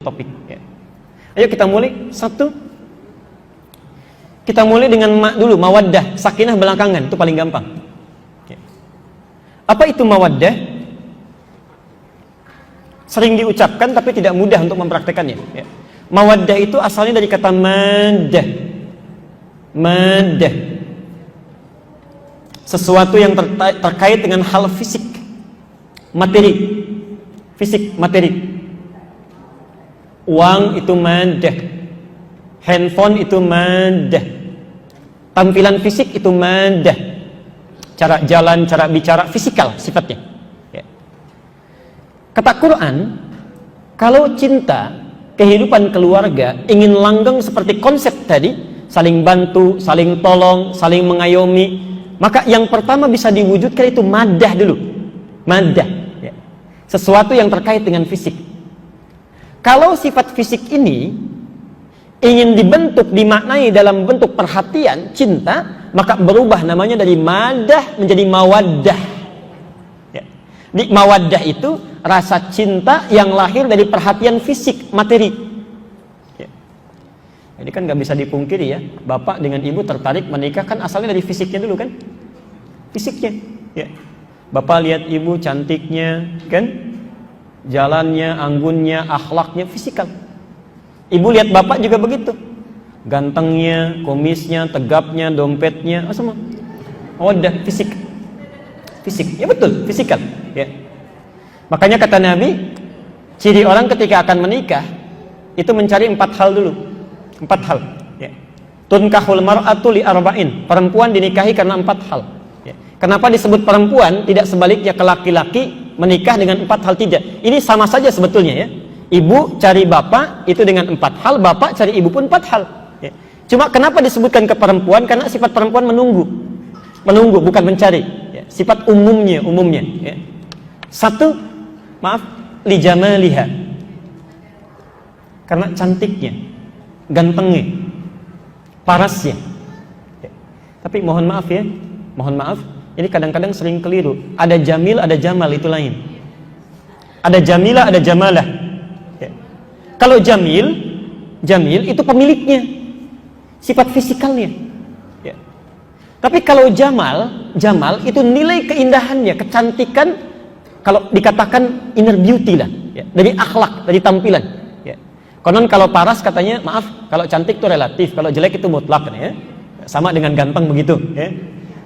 topik. Ya. Ayo kita mulai. Satu, kita mulai dengan dulu, mawaddah, sakinah belakangan, itu paling gampang. Ya. Apa itu mawaddah? Sering diucapkan tapi tidak mudah untuk mempraktekannya. Ya. Mawaddah itu asalnya dari kata maddah. Maddah. Sesuatu yang terkait dengan hal fisik, materi. Fisik, materi. Uang itu maddah. Handphone itu maddah. Tampilan fisik itu maddah. Cara jalan, cara bicara, fisikal sifatnya. Ya. Kata Quran, kalau cinta, kehidupan keluarga ingin langgeng seperti konsep tadi, saling bantu, saling tolong, saling mengayomi, maka yang pertama bisa diwujudkan itu maddah dulu. Maddah. Ya. Sesuatu yang terkait dengan fisik. Kalau sifat fisik ini ingin dibentuk, dimaknai dalam bentuk perhatian, cinta, maka berubah namanya dari maddah menjadi mawaddah. Ya. Di mawaddah itu rasa cinta yang lahir dari perhatian fisik, materi. Ya. Jadi kan nggak bisa dipungkiri ya, bapak dengan ibu tertarik menikah kan asalnya dari fisiknya dulu kan, fisiknya. Ya. Bapak lihat ibu cantiknya, kan? Jalannya, anggunnya, akhlaknya, fisikal. Ibu lihat bapak juga begitu, gantengnya, kumisnya, tegapnya, dompetnya, semua. Oh, udah fisik, fisik, ya betul, fisikal. Ya. Makanya kata Nabi, ciri orang ketika akan menikah itu mencari 4 hal dulu, 4 hal. Ya. Tunkahul mar'atu li arba'in, perempuan dinikahi karena 4 hal. Ya. Kenapa disebut perempuan, tidak sebaliknya ke laki-laki menikah dengan 4 hal tidak? Ini sama saja sebetulnya ya. Ibu cari bapak itu dengan 4 hal, bapak cari ibu pun 4 hal. Ya. Cuma kenapa disebutkan ke perempuan? Karena sifat perempuan menunggu, bukan mencari. Ya. Sifat umumnya. Ya. Satu, maaf, li jamaliha, karena cantiknya, gantengnya, parasnya. Ya. Tapi mohon maaf ya, ini kadang-kadang sering keliru. Ada jamil, ada jamal, itu lain. Ada jamilah, ada jamalah. Ya. Kalau jamil itu pemiliknya, sifat fisikalnya. Ya. Tapi kalau jamal itu nilai keindahannya, kecantikan. Kalau dikatakan inner beauty lah, ya. Dari akhlak, dari tampilan. Ya. Konon kalau paras katanya, maaf, kalau cantik itu relatif, kalau jelek itu mutlak, ya. Sama dengan ganteng begitu. Ya.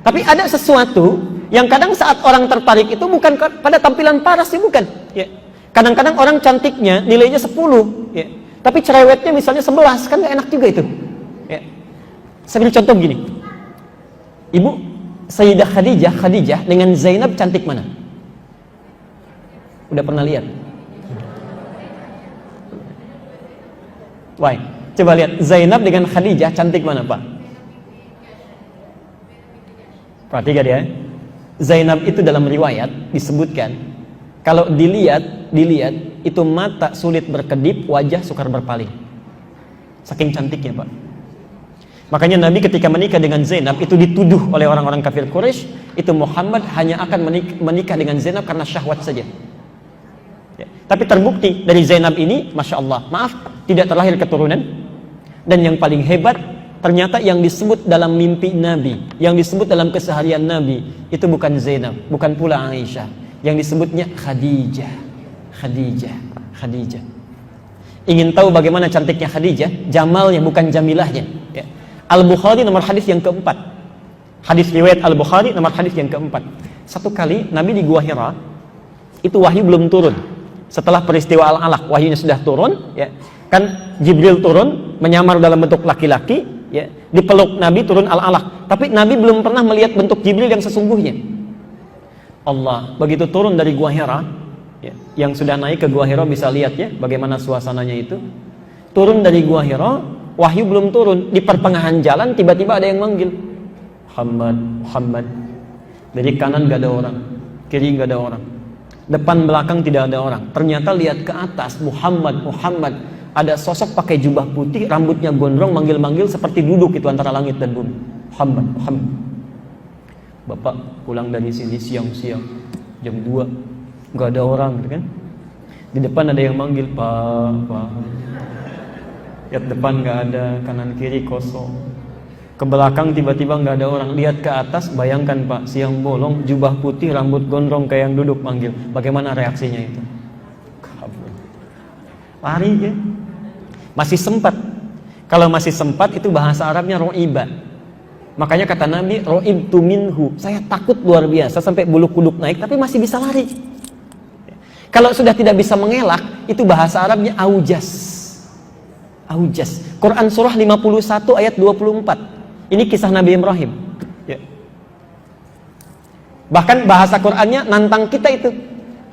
Tapi ada sesuatu yang kadang saat orang tertarik itu bukan pada tampilan parasnya, bukan. Ya. Kadang-kadang orang cantiknya nilainya 10, ya. Tapi cerewetnya misalnya 11, kan gak enak juga itu. Ya. Saya beri contoh begini. Ibu, Sayyidah Khadijah dengan Zainab cantik mana? Udah pernah lihat? Why? Coba lihat Zainab dengan Khadijah cantik mana, Pak? Perhatikan ya. Zainab itu dalam riwayat disebutkan kalau dilihat itu mata sulit berkedip, wajah sukar berpaling. Saking cantiknya, Pak. Makanya Nabi ketika menikah dengan Zainab itu dituduh oleh orang-orang kafir Quraisy, itu Muhammad hanya akan menikah dengan Zainab karena syahwat saja. Ya. Tapi terbukti dari Zainab ini, Masya Allah, maaf, tidak terlahir keturunan. Dan yang paling hebat, ternyata yang disebut dalam mimpi Nabi, yang disebut dalam keseharian Nabi, itu bukan Zainab, bukan pula Aisyah. Yang disebutnya Khadijah. Ingin tahu bagaimana cantiknya Khadijah? Jamalnya, bukan jamilahnya. Ya. Al-Bukhari nomor hadis yang keempat. Hadis riwayat Al-Bukhari nomor hadis yang keempat. Satu kali Nabi di Gua Hira, itu wahyu belum turun. Setelah peristiwa Al-Alaq, wahyunya sudah turun. Ya. Kan Jibril turun, menyamar dalam bentuk laki-laki. Ya, dipeluk Nabi, turun Al-Alaq. Tapi Nabi belum pernah melihat bentuk Jibril yang sesungguhnya. Allah begitu turun dari Gua Hira, ya, yang sudah naik ke Gua Hira bisa lihat ya bagaimana suasananya itu. Turun dari Gua Hira, wahyu belum turun. Di pertengahan jalan tiba-tiba ada yang manggil, Muhammad. Dari kanan gak ada orang, kiri gak ada orang, depan belakang tidak ada orang. Ternyata lihat ke atas, Muhammad. Ada sosok pakai jubah putih, rambutnya gondrong, manggil-manggil seperti duduk itu antara langit dan bumi. Muhammad. Bapak pulang dari sini siang-siang, jam 2, nggak ada orang, gitu kan? Di depan ada yang manggil, Pak. Lihat depan nggak ada, kanan kiri kosong. Ke belakang tiba-tiba nggak ada orang. Lihat ke atas, bayangkan Pak, siang bolong, jubah putih, rambut gondrong kayak yang duduk manggil. Bagaimana reaksinya itu? Kabur. Lari ya. Masih sempat. Kalau masih sempat itu bahasa Arabnya ro'iba. Makanya kata Nabi, ro'ibtu minhu. Saya takut luar biasa sampai bulu kuduk naik, tapi masih bisa lari. Kalau sudah tidak bisa mengelak, itu bahasa Arabnya aujas. Aujas. Quran surah 51 ayat 24. Ini kisah Nabi Ibrahim. Ya. Bahkan bahasa Qurannya nantang kita itu.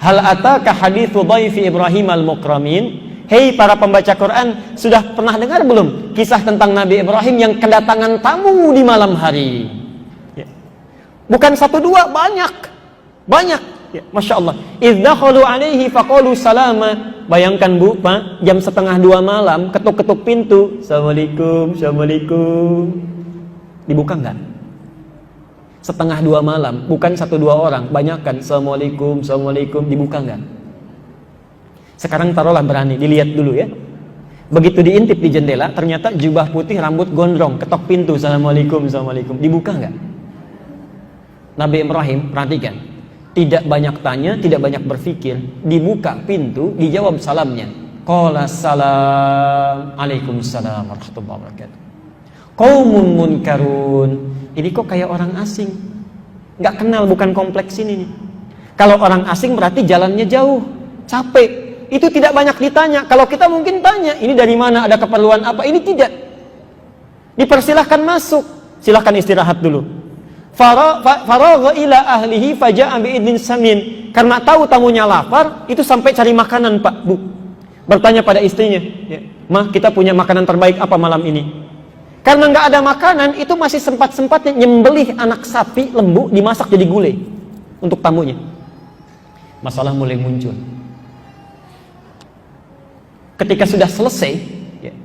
Hal ataka hadithu dhaifi Ibrahim al-mukramin. Hei para pembaca Quran, sudah pernah dengar belum kisah tentang Nabi Ibrahim yang kedatangan tamu di malam hari? Ya. Bukan satu dua, banyak. Ya, Masya Allah. Idh dakhalu alaihi faqalu salama. Bayangkan Bu, Pak, jam 1:30 malam, ketuk-ketuk pintu. Assalamualaikum. Dibuka enggak? 1:30 malam, bukan 1-2 orang, banyakkan. Assalamualaikum, dibuka enggak? Sekarang taruhlah berani, dilihat dulu ya. Begitu diintip di jendela, ternyata jubah putih, rambut gondrong, ketok pintu. Assalamualaikum. Dibuka enggak? Nabi Ibrahim, perhatikan. Tidak banyak tanya, tidak banyak berpikir. Dibuka pintu, dijawab salamnya. Qala salam, Waalaikumsalam warahmatullahi wabarakatuh. Qaumun munkarun. Ini kok kayak orang asing. Nggak kenal, bukan kompleks ini nih. Kalau orang asing berarti jalannya jauh, capek. Itu tidak banyak ditanya. Kalau kita mungkin tanya, ini dari mana, ada keperluan apa? Ini tidak. Dipersilahkan masuk. Silahkan istirahat dulu. Faragha ila ahlihi faja'a bi'idnin samin. Karena tahu tamunya lapar, itu sampai cari makanan, Pak, Bu. Bertanya pada istrinya, ya, "Mah, kita punya makanan terbaik apa malam ini?" Karena nggak ada makanan, itu masih sempat-sempatnya nyembelih anak sapi, lembu, dimasak jadi gulai untuk tamunya. Masalah mulai muncul. Ketika sudah selesai, ya,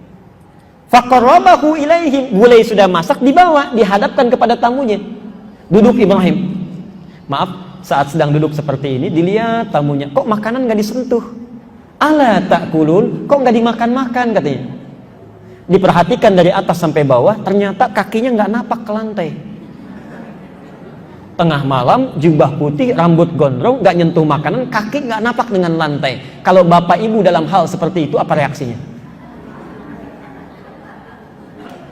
faqarrabahu ilaihim, gulai sudah masak, dibawa, dihadapkan kepada tamunya. Duduk Ibrahim. Maaf, saat sedang duduk seperti ini, dilihat tamunya, kok makanan nggak disentuh? Ala ta'kulun, kok nggak dimakan-makan katanya. Diperhatikan dari atas sampai bawah, ternyata kakinya nggak napak ke lantai. Tengah malam, jubah putih, rambut gondrong, nggak nyentuh makanan, kaki nggak napak dengan lantai. Kalau bapak ibu dalam hal seperti itu, apa reaksinya?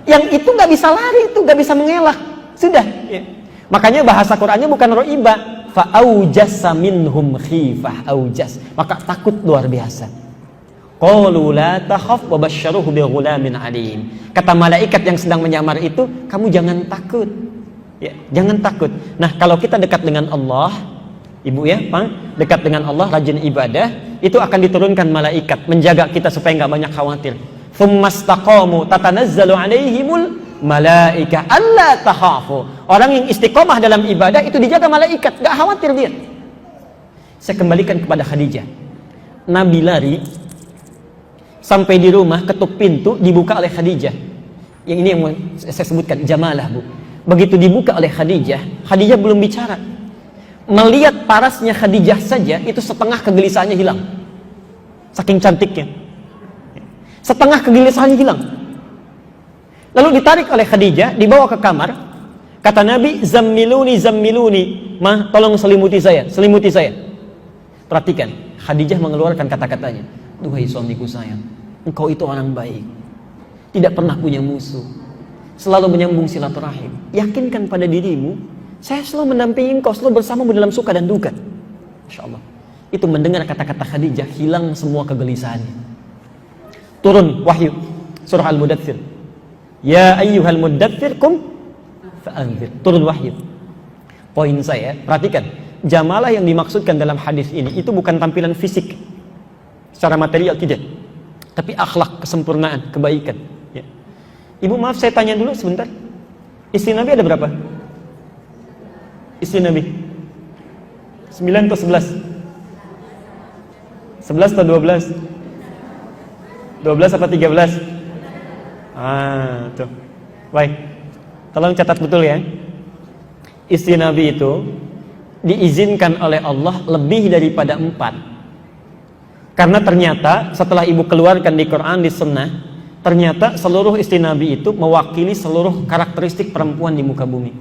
Yang itu nggak bisa lari, itu nggak bisa mengelak, sudah. Ya. Makanya bahasa Qurannya bukan ro'iba, fa'aujasa minhum khifah, aujas, maka takut luar biasa. Qalu la takhaf wa basyaruhu bi ghulamin alim. Kata malaikat yang sedang menyamar itu, kamu jangan takut. Ya, jangan takut. Nah, kalau kita dekat dengan Allah, Ibu ya, Pak, dekat dengan Allah, rajin ibadah, itu akan diturunkan malaikat menjaga kita supaya enggak banyak khawatir. Tsumastaqamu tatanazzalu alaihimul malaika alla takhafu. Orang yang istiqomah dalam ibadah itu dijaga malaikat, enggak khawatir dia. Saya kembalikan kepada Khadijah. Nabi lari sampai di rumah, ketuk pintu, dibuka oleh Khadijah. Yang ini yang saya sebutkan, jamalah, Bu. Begitu dibuka oleh Khadijah, Khadijah belum bicara. Melihat parasnya Khadijah saja, itu setengah kegelisahannya hilang. Saking cantiknya. Setengah kegelisahannya hilang. Lalu ditarik oleh Khadijah, dibawa ke kamar. Kata Nabi, zammiluni. Mah, tolong selimuti saya. Perhatikan, Khadijah mengeluarkan kata-katanya. Duhai suamiku sayang, engkau itu orang baik, tidak pernah punya musuh, selalu menyambung silaturahim. Yakinkan pada dirimu, saya selalu mendampingi engkau, selalu bersamamu dalam suka dan duka. Masya Allah. Itu mendengar kata-kata Khadijah, hilang semua kegelisahannya. Turun wahyu, surah Al-Mudaththir. Ya ayyuhal mudaththir kum fa'anzir. Turun wahyu. Poin saya, perhatikan, jamalah yang dimaksudkan dalam hadis ini itu bukan tampilan fisik secara material, tidak, tapi akhlak, kesempurnaan, kebaikan. Ya. Ibu maaf, saya tanya dulu sebentar. Istri Nabi ada berapa? Istri Nabi 9 atau 11? 11 atau 12? 12 apa 13? Tuh. Baik, tolong catat betul ya. Istri Nabi itu diizinkan oleh Allah lebih daripada 4. Karena ternyata setelah ibu keluarkan di Quran, di Sunnah, ternyata seluruh istri Nabi itu mewakili seluruh karakteristik perempuan di muka bumi.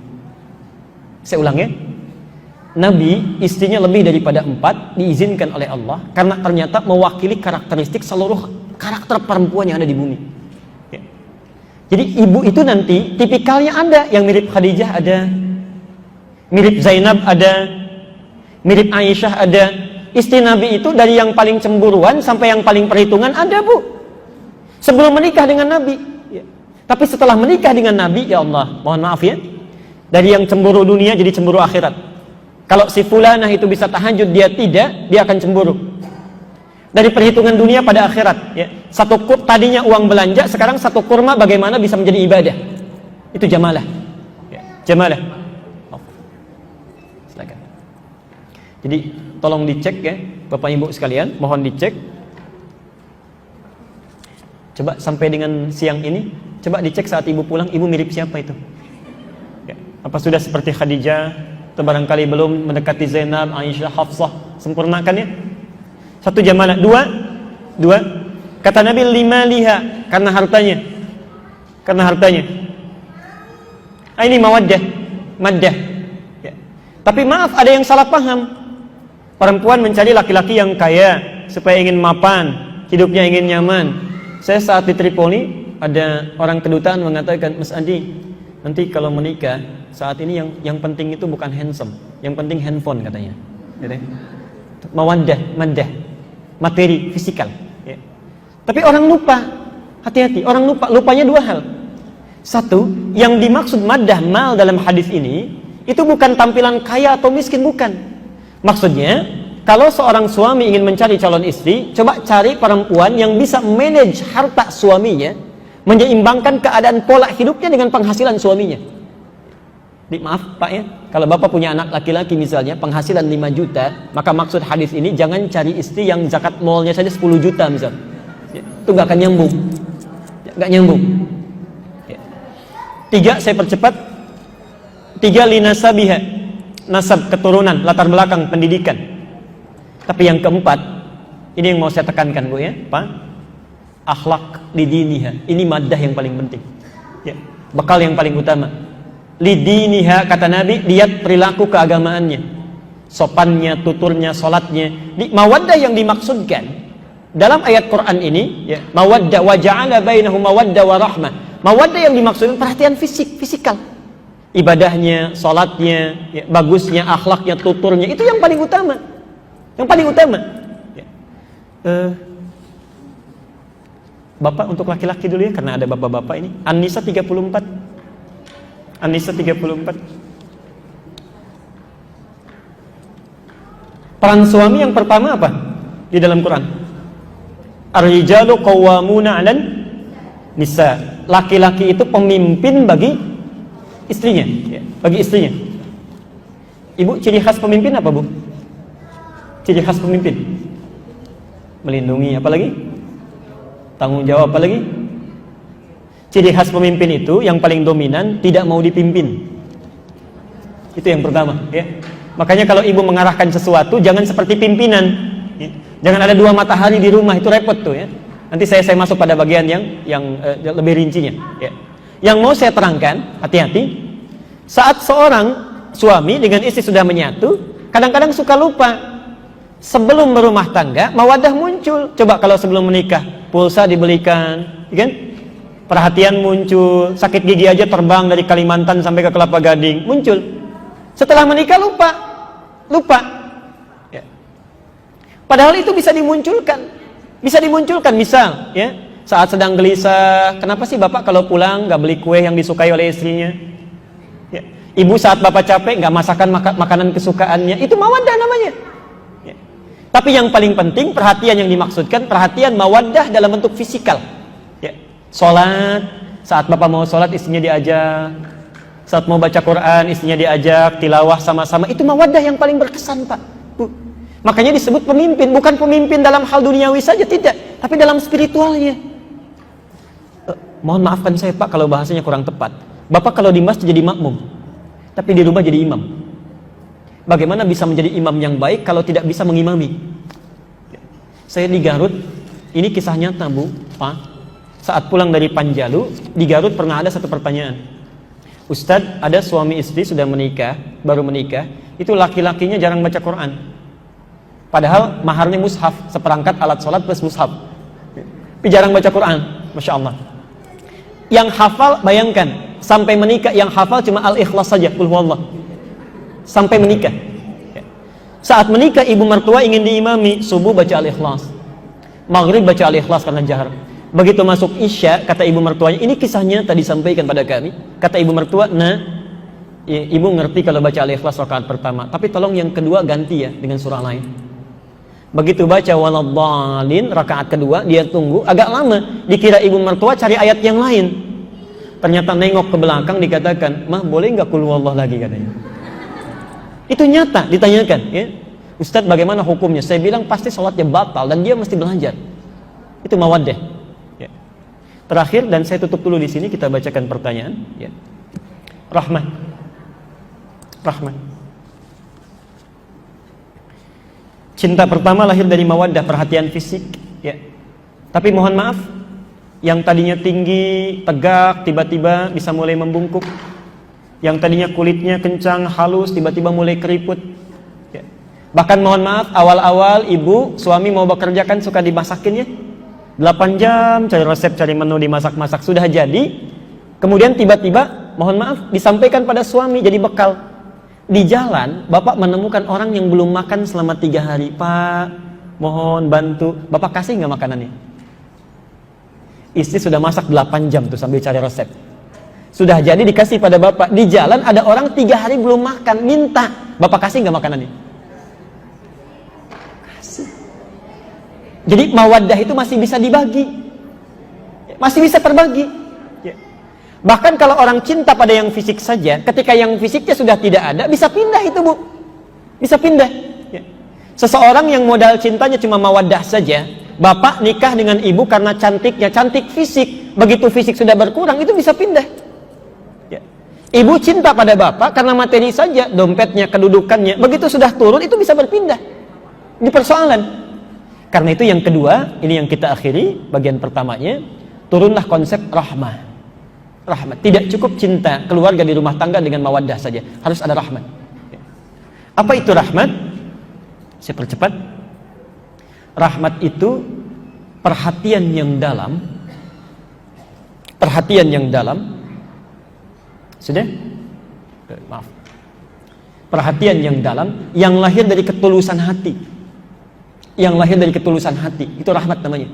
Saya ulang ya, Nabi istrinya lebih daripada 4 diizinkan oleh Allah karena ternyata mewakili karakteristik seluruh karakter perempuan yang ada di bumi. Ya. Jadi ibu itu nanti tipikalnya ada yang mirip Khadijah, ada mirip Zainab, ada mirip Aisyah, ada. Istri Nabi itu dari yang paling cemburuan sampai yang paling perhitungan ada, Bu. Sebelum menikah dengan Nabi. Ya. Tapi setelah menikah dengan Nabi, ya Allah, mohon maaf ya, dari yang cemburu dunia jadi cemburu akhirat. Kalau si fulanah itu bisa tahajud, dia tidak, dia akan cemburu. Dari perhitungan dunia pada akhirat. Ya. Tadinya uang belanja, sekarang satu kurma bagaimana bisa menjadi ibadah. Itu jamalah. Ya. Jamalah. Oh. Silakan. Jadi tolong dicek ya, Bapak Ibu sekalian, mohon dicek. Coba sampai dengan siang ini, coba dicek saat ibu pulang, ibu mirip siapa itu? Ya. Apa sudah seperti Khadijah, atau barangkali belum mendekati Zainab, Aisyah, Hafsah, sempurnakan ya. Satu jamalah. Dua, kata Nabi, lima liha, karena hartanya. Karena hartanya. Ini mawaddah, maddah. Ya. Tapi maaf, ada yang salah paham. Perempuan mencari laki-laki yang kaya supaya ingin mapan, hidupnya ingin nyaman. Saya saat di Tripoli ada orang kedutaan mengatakan, Mas Andi, nanti kalau menikah saat ini yang penting itu bukan handsome, yang penting handphone katanya. Mawaddah, maddah, materi, fisikal. Ya. Tapi orang lupa, hati-hati, orang lupanya dua hal. Satu, yang dimaksud maddah mal dalam hadis ini itu bukan tampilan kaya atau miskin, bukan. Maksudnya, kalau seorang suami ingin mencari calon istri, coba cari perempuan yang bisa manage harta suaminya, menyeimbangkan keadaan pola hidupnya dengan penghasilan suaminya. Maaf Pak ya, kalau Bapak punya anak laki-laki misalnya, penghasilan 5 juta, maka maksud hadis ini jangan cari istri yang zakat malnya saja 10 juta misalnya. Itu gak akan nyambung. Gak nyambung. 3, saya percepat. 3, linasabiha, nasab, keturunan, latar belakang, pendidikan. Tapi yang keempat, ini yang mau saya tekankan Bu ya, Pak, akhlak lidiniha. Ini maddah yang paling penting ya, bekal yang paling utama. Lidiniha, kata Nabi, lihat perilaku keagamaannya, sopannya, tuturnya, sholatnya. Mawaddah yang dimaksudkan dalam ayat Quran ini ya, mawaddah wa ja'ala bainahum mawaddah wa rahmah. Mawaddah yang dimaksudkan perhatian fisikal, ibadahnya, sholatnya, ya, bagusnya, akhlaknya, tuturnya, itu yang paling utama. Yang paling utama. Ya. Bapak untuk laki-laki dulu ya, karena ada bapak-bapak ini. An-Nisa 34. An-Nisa 34. Peran suami yang pertama apa di dalam Quran? Ar-rijalu qawwamuna 'alan nisa. Laki-laki itu pemimpin bagi istrinya, ya, bagi istrinya. Ibu, ciri khas pemimpin apa, Bu? Ciri khas pemimpin? Melindungi, apa lagi? Tanggung jawab, apa lagi? Ciri khas pemimpin itu yang paling dominan, tidak mau dipimpin. Itu yang pertama, ya. Makanya kalau ibu mengarahkan sesuatu, jangan seperti pimpinan, ya. Jangan ada 2 matahari di rumah, itu repot tuh ya. Nanti saya masuk pada bagian yang lebih rincinya, ya. Yang mau saya terangkan, hati-hati, saat seorang suami dengan istri sudah menyatu, kadang-kadang suka lupa. Sebelum berumah tangga, mawaddah muncul. Coba kalau sebelum menikah, pulsa dibelikan, kan? Perhatian muncul, sakit gigi aja terbang dari Kalimantan sampai ke Kelapa Gading, muncul. Setelah menikah lupa. Ya. Padahal itu bisa dimunculkan, misal, ya. Saat sedang gelisah, kenapa sih bapak kalau pulang nggak beli kue yang disukai oleh istrinya? Ya. Ibu saat bapak capek nggak masakan makanan kesukaannya, itu mawaddah namanya. Ya. Tapi yang paling penting perhatian yang dimaksudkan, perhatian mawaddah dalam bentuk fisikal. Ya. Sholat, saat bapak mau sholat istrinya diajak, saat mau baca Quran istrinya diajak, tilawah sama-sama, itu mawaddah yang paling berkesan Pak, Bu. Makanya disebut pemimpin, bukan pemimpin dalam hal duniawi saja, tidak, tapi dalam spiritualnya. Mohon maafkan saya Pak kalau bahasanya kurang tepat. Bapak kalau di masjid jadi makmum, tapi di rumah jadi imam. Bagaimana bisa menjadi imam yang baik kalau tidak bisa mengimami? Saya di Garut, ini kisah nyata Bu, Pak. Saat pulang dari Panjalu, di Garut pernah ada satu pertanyaan. Ustadz, ada suami istri sudah menikah, baru menikah, itu laki-lakinya jarang baca Quran. Padahal maharnya mushaf, seperangkat alat sholat plus mushaf. Tapi jarang baca Quran, Masya Allah. Yang hafal, bayangkan, sampai menikah yang hafal cuma Al-Ikhlas saja, Qul Huwallah. Sampai menikah. Saat menikah ibu mertua ingin diimami, subuh baca Al-Ikhlas, maghrib baca Al-Ikhlas karena jahar. Begitu masuk Isya, kata ibu mertuanya, ini kisahnya tadi sampaikan pada kami. Kata ibu mertua, nah, ya, ibu ngerti kalau baca Al-Ikhlas rakaat pertama, tapi tolong yang kedua ganti ya dengan surah lain. Begitu baca waladhdallin rakaat kedua, dia tunggu agak lama, dikira ibu mertua cari ayat yang lain. Ternyata nengok ke belakang dikatakan, "Mah, boleh nggak Qul Huwallah lagi?" katanya. Itu nyata ditanyakan, ya. Ustadz, bagaimana hukumnya? Saya bilang pasti sholatnya batal dan dia mesti belajar. Itu mawaddah. Ya. Terakhir, dan saya tutup dulu di sini, kita bacakan pertanyaan. Ya. Rahmat. Rahmat. Cinta pertama lahir dari mawaddah, perhatian fisik. Ya. Tapi mohon maaf, yang tadinya tinggi, tegak, tiba-tiba bisa mulai membungkuk. Yang tadinya kulitnya kencang, halus, tiba-tiba mulai keriput. Ya. Bahkan mohon maaf, awal-awal ibu, suami mau bekerja kan suka dimasakin ya. 8 jam cari resep, cari menu, dimasak-masak, sudah jadi. Kemudian tiba-tiba, mohon maaf, disampaikan pada suami jadi bekal. Di jalan, bapak menemukan orang yang belum makan selama 3 hari. Pak, mohon bantu. Bapak kasih nggak makanannya? Istri sudah masak 8 jam tuh sambil cari resep. Sudah jadi dikasih pada bapak. Di jalan ada orang 3 hari belum makan, minta. Bapak kasih nggak makanannya? Kasih. Jadi mawaddah itu masih bisa dibagi. Masih bisa terbagi. Bahkan kalau orang cinta pada yang fisik saja, ketika yang fisiknya sudah tidak ada, bisa pindah itu Bu. Bisa pindah. Seseorang yang modal cintanya cuma mawaddah saja, bapak nikah dengan ibu karena cantiknya, cantik fisik. Begitu fisik sudah berkurang, itu bisa pindah. Ibu cinta pada bapak karena materi saja, dompetnya, kedudukannya. Begitu sudah turun, itu bisa berpindah. Ini persoalan. Karena itu yang kedua, ini yang kita akhiri, bagian pertamanya, turunlah konsep rahmah. Rahmat. Tidak cukup cinta keluarga di rumah tangga dengan mawaddah saja, harus ada rahmat. Apa itu rahmat? Saya percepat. Rahmat itu perhatian yang dalam. Perhatian yang dalam. Sudah? Maaf. Perhatian yang dalam yang lahir dari ketulusan hati. Yang lahir dari ketulusan hati, itu rahmat namanya.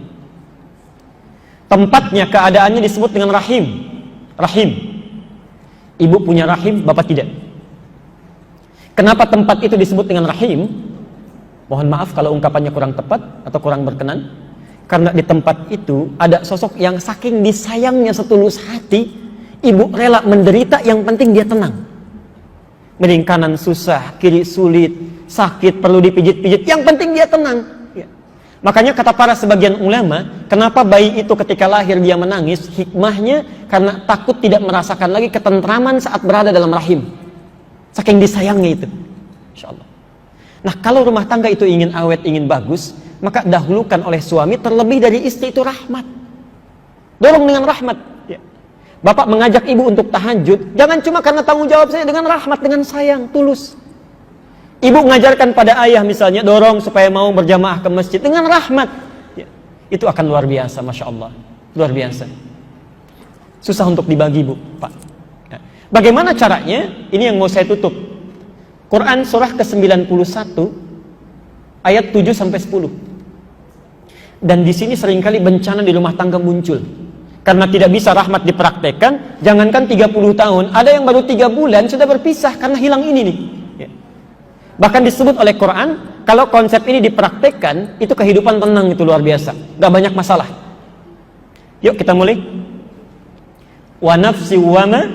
Tempatnya, keadaannya disebut dengan rahim. Rahim. Ibu punya rahim, bapak tidak. Kenapa tempat itu disebut dengan rahim? Mohon maaf kalau ungkapannya kurang tepat atau kurang berkenan. Karena di tempat itu ada sosok yang saking disayangnya setulus hati, ibu rela menderita, yang penting dia tenang. Miring kanan susah, kiri sulit, sakit, perlu dipijit-pijit, yang penting dia tenang. Makanya kata para sebagian ulama, kenapa bayi itu ketika lahir dia menangis? Hikmahnya karena takut tidak merasakan lagi ketentraman saat berada dalam rahim. Saking disayangnya itu. Insyaallah. Nah, kalau rumah tangga itu ingin awet, ingin bagus, maka dahulukan oleh suami terlebih dari istri, itu rahmat. Dorong dengan rahmat. Ya. Bapak mengajak ibu untuk tahajud, jangan cuma karena tanggung jawab saya, dengan rahmat, dengan sayang, tulus. Ibu mengajarkan pada ayah misalnya, dorong supaya mau berjamaah ke masjid dengan rahmat. Ya, itu akan luar biasa, Masya Allah. Luar biasa. Susah untuk dibagi Bu, Pak. Ya. Bagaimana caranya? Ini yang mau saya tutup. Quran surah ke-91 ayat 7-10. Dan di sini seringkali bencana di rumah tangga muncul. Karena tidak bisa rahmat dipraktekkan, jangankan 30 tahun, ada yang baru 3 bulan sudah berpisah karena hilang ini nih. Bahkan disebut oleh Quran, kalau konsep ini dipraktekkan, itu kehidupan tenang, itu luar biasa, gak banyak masalah. Yuk kita mulai. Wa nafsi wa ma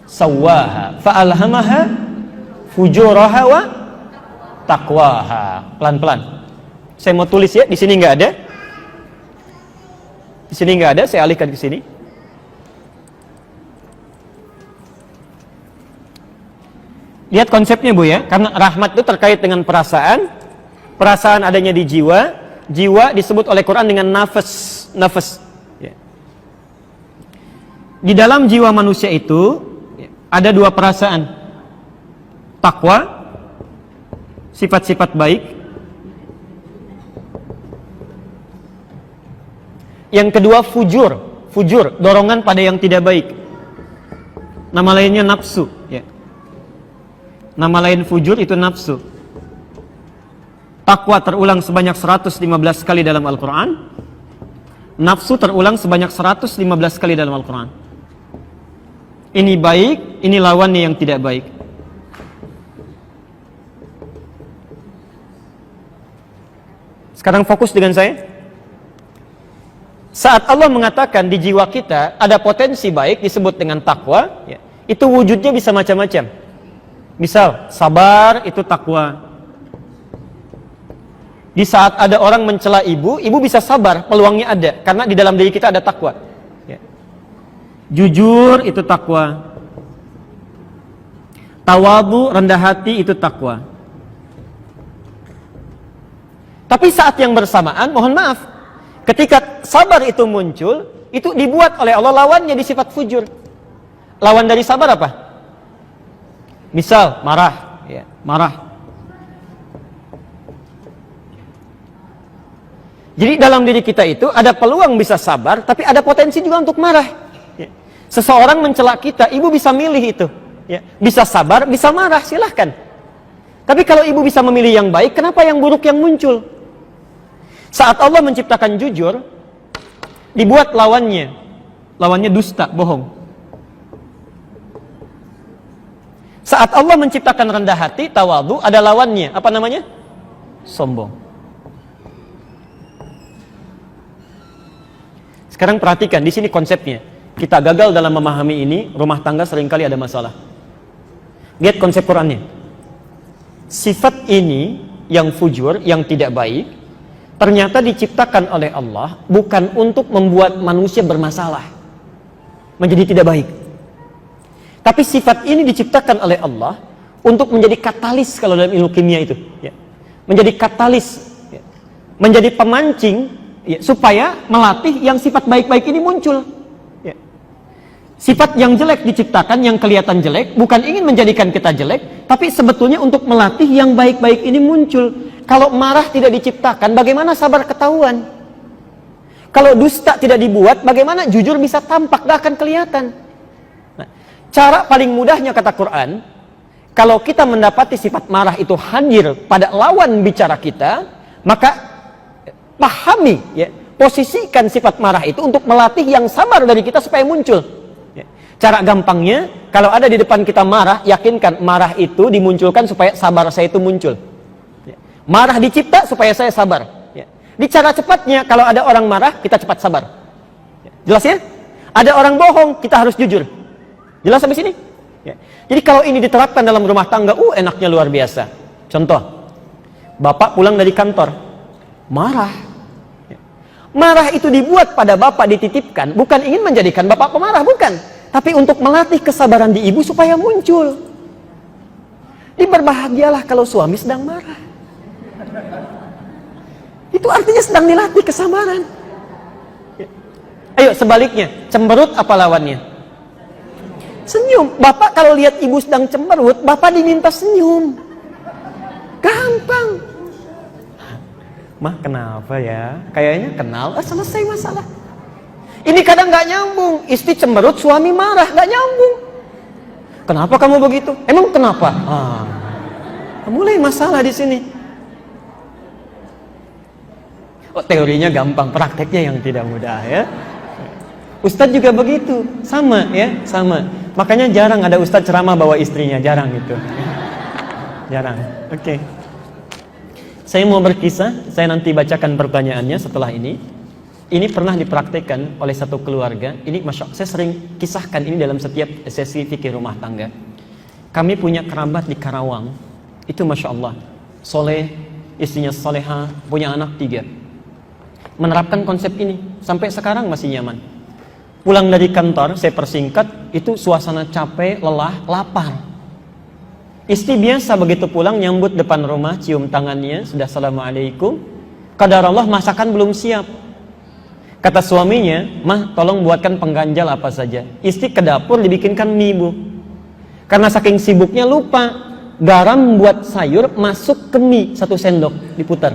sawwaha fa'alhamaha fujuraha wa taqwaha. Pelan-pelan. Saya mau tulis ya, di sini nggak ada. Di sini nggak ada, saya alihkan ke sini. Lihat konsepnya Bu ya, karena rahmat itu terkait dengan perasaan, perasaan adanya di jiwa, jiwa disebut oleh Quran dengan nafas. Ya. Di dalam jiwa manusia itu ada dua perasaan. Takwa, sifat-sifat baik. Yang kedua fujur, dorongan pada yang tidak baik. Nama lainnya nafsu. Ya. Nama lain fujur itu nafsu. Takwa terulang sebanyak 115 kali dalam Al-Quran. Nafsu terulang sebanyak 115 kali dalam Al-Quran. Ini baik, ini lawannya yang tidak baik. Sekarang fokus dengan saya. Saat Allah mengatakan di jiwa kita ada potensi baik disebut dengan takwa, ya, itu wujudnya bisa macam-macam. Misal, sabar itu takwa. Di saat ada orang mencela ibu bisa sabar, peluangnya ada, karena di dalam diri kita ada takwa. Ya. Jujur itu takwa. Tawadhu, rendah hati itu takwa. Tapi saat yang bersamaan, mohon maaf, ketika sabar itu muncul, itu dibuat oleh Allah lawannya di sifat fujur. Lawan dari sabar apa? Misal, marah. Ya, marah. Jadi dalam diri kita itu ada peluang bisa sabar, tapi ada potensi juga untuk marah. Ya. Seseorang mencela kita, ibu bisa milih itu. Ya. Bisa sabar, bisa marah, silahkan. Tapi kalau ibu bisa memilih yang baik, kenapa yang buruk yang muncul? Saat Allah menciptakan jujur, dibuat lawannya. Lawannya dusta, bohong. Saat Allah menciptakan rendah hati, tawadhu, ada lawannya. Apa namanya? Sombong. Sekarang perhatikan, di sini konsepnya. Kita gagal dalam memahami ini, rumah tangga seringkali ada masalah. Lihat konsep Qurannya. Sifat ini yang fujur, yang tidak baik, ternyata diciptakan oleh Allah bukan untuk membuat manusia bermasalah, menjadi tidak baik. Tapi sifat ini diciptakan oleh Allah untuk menjadi katalis kalau dalam ilmu kimia itu. Ya. Menjadi katalis, ya. Menjadi pemancing, ya, supaya melatih yang sifat baik-baik ini muncul. Ya. Sifat yang jelek diciptakan, yang kelihatan jelek, bukan ingin menjadikan kita jelek, tapi sebetulnya untuk melatih yang baik-baik ini muncul. Kalau marah tidak diciptakan, bagaimana sabar ketahuan? Kalau dusta tidak dibuat, bagaimana jujur bisa tampak, gak akan kelihatan. Nah, cara paling mudahnya kata Quran, kalau kita mendapati sifat marah itu hadir pada lawan bicara kita, maka pahami, ya, posisikan sifat marah itu untuk melatih yang sabar dari kita supaya muncul. Ya. Cara gampangnya, kalau ada di depan kita marah, yakinkan marah itu dimunculkan supaya sabar saya itu muncul. Marah dicipta supaya saya sabar. Ya. Di cara cepatnya, kalau ada orang marah, kita cepat sabar. Ya. Jelas ya? Ada orang bohong, kita harus jujur. Jelas sampai sini? Ya. Jadi kalau ini diterapkan dalam rumah tangga, enaknya luar biasa. Contoh, bapak pulang dari kantor, marah. Ya. Marah itu dibuat pada bapak, dititipkan, bukan ingin menjadikan bapak pemarah, bukan. Tapi untuk melatih kesabaran di ibu supaya muncul. Berbahagialah kalau suami sedang marah. Itu artinya sedang dilatih kesabaran. Ayo sebaliknya, cemberut apa lawannya? Senyum. Bapak kalau lihat ibu sedang cemberut, bapak diminta senyum. Gampang. Mah kenapa ya? Kayaknya kenal, selesai masalah. Ini kadang gak nyambung. Istri cemberut, suami marah, gak nyambung. Kenapa kamu begitu? Emang kenapa? Mulai masalah di sini. Teorinya gampang, prakteknya yang tidak mudah ya. Ustadz juga begitu, sama ya, sama. Makanya jarang ada ustadz ceramah bawa istrinya, jarang gitu. Jarang. Oke. Saya mau berkisah, saya nanti bacakan pertanyaannya setelah ini. Ini pernah dipraktekkan oleh satu keluarga. Ini masya Allah, saya sering kisahkan ini dalam setiap sesi fikih rumah tangga. Kami punya kerabat di Karawang. Itu masya Allah, soleh, istrinya soleha, punya anak 3. Menerapkan konsep ini sampai sekarang masih nyaman. Pulang dari kantor, saya persingkat, itu suasana capek, lelah, lapar. Istri biasa begitu pulang nyambut depan rumah, cium tangannya, sudah assalamualaikum. Qadar Allah masakan belum siap. Kata suaminya, "Mah, tolong buatkan pengganjal apa saja." Istri ke dapur dibikinkan mie, Bu. Karena saking sibuknya lupa, garam buat sayur masuk ke mie 1 sendok, diputar.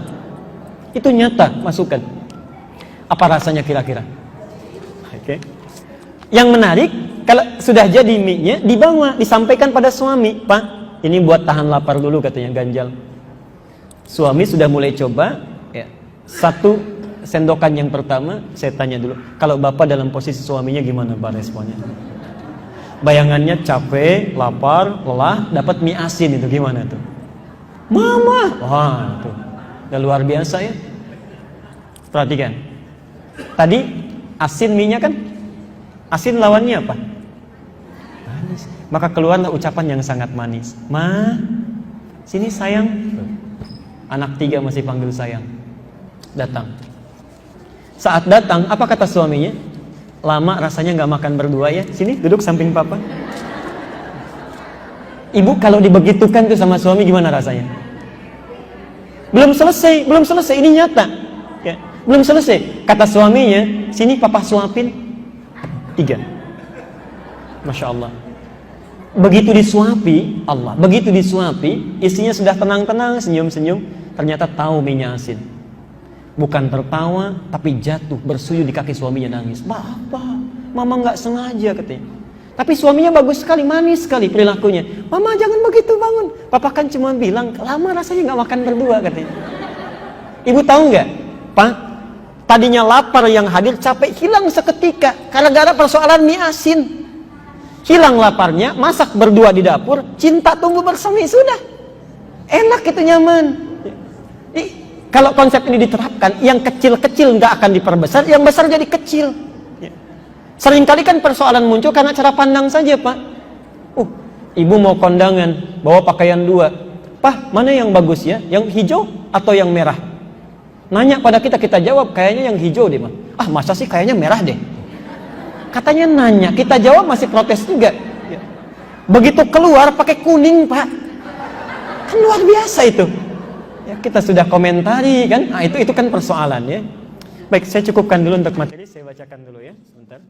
Itu nyata, masukkan. Apa rasanya kira-kira? Oke. Yang menarik, kalau sudah jadi mie-nya, dibawa, disampaikan pada suami. "Pak, ini buat tahan lapar dulu," katanya, ganjal. Suami sudah mulai coba, ya. 1 sendokan yang pertama, saya tanya dulu, kalau Bapak dalam posisi suaminya gimana Pak responnya? Bayangannya capek, lapar, lelah, dapat mie asin itu gimana tuh? "Mama!" Wah, tuh. Udah luar biasa ya. Perhatikan. Tadi asin mie-nya kan? Asin lawannya apa? Manis. Maka keluarlah ucapan yang sangat manis. "Ma, sini sayang." Anak 3 masih panggil sayang. Datang. Saat datang, apa kata suaminya? "Lama rasanya nggak makan berdua ya. Sini duduk samping papa." Ibu kalau dibegitukan tuh sama suami gimana rasanya? Belum selesai, ini nyata. Ya, belum selesai. Kata suaminya, "Sini papa suapin." 3. Masya Allah. Begitu disuapi, istrinya sudah tenang-tenang, senyum-senyum, ternyata tahu minyak asin. Bukan tertawa, tapi jatuh bersujud di kaki suaminya, nangis. "Bapak, mama nggak sengaja," katanya. Tapi suaminya bagus sekali, manis sekali perilakunya. "Mama jangan begitu, bangun. Papa kan cuma bilang, lama rasanya nggak makan berdua," katanya. Ibu tahu nggak, Pak? Tadinya lapar yang hadir, capek hilang seketika gara-gara persoalan mie asin. Hilang laparnya, masak berdua di dapur, cinta tumbuh bersama, sudah. Enak itu, nyaman. Kalau konsep ini diterapkan, yang kecil-kecil nggak akan diperbesar, yang besar jadi kecil. Seringkali kan persoalan muncul karena cara pandang saja, Pak. Ibu mau kondangan, bawa pakaian 2. "Pak, mana yang bagus ya? Yang hijau atau yang merah?" Nanya pada kita jawab, "Kayaknya yang hijau deh, Ma." "Ah, masa sih, kayaknya merah deh." Katanya nanya, kita jawab masih protes juga. Begitu keluar pakai kuning, Pak. Kan luar biasa itu. Ya, kita sudah komentari kan. Nah, itu kan persoalan ya. Baik, saya cukupkan dulu untuk materi, saya bacakan dulu ya, sebentar.